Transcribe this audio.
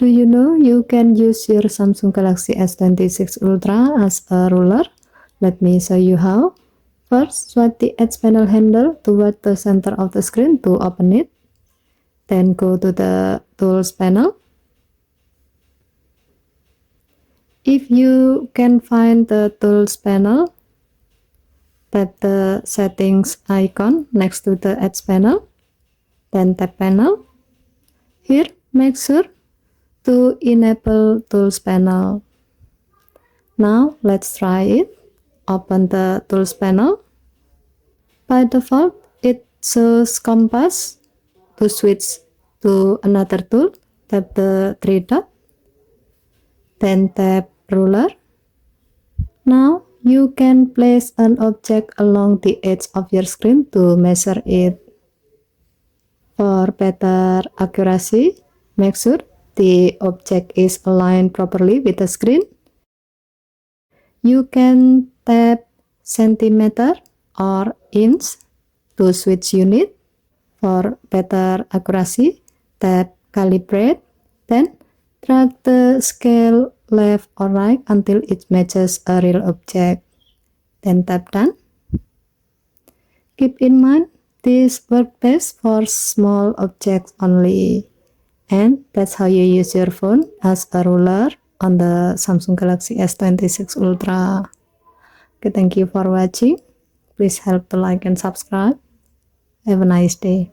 Do you know you can use your Samsung Galaxy S26 Ultra as a ruler? Let me show you how. First, swipe the edge panel handle toward the center of the screen to open it. Then go to the Tools panel. If you can find the Tools panel, tap the Settings icon next to the edge panel. Then tap Panel. Here, make sure to enable Tools panel. Now let's try it. Open the Tools panel. By default, it shows compass. To switch to another tool, tap the three dot, then tap ruler. Now you can place an object along the edge of your screen to measure it. For better accuracy, make sure the object is aligned properly with the screen. You can tap centimeter or inch to switch unit. For better accuracy, tap calibrate, then drag the scale left or right until it matches a real object. Then tap done. Keep in mind, this works best for small objects only. And that's how you use your phone as a ruler on the Samsung Galaxy S26 Ultra. Okay, thank you for watching. Please help to like and subscribe. Have a nice day.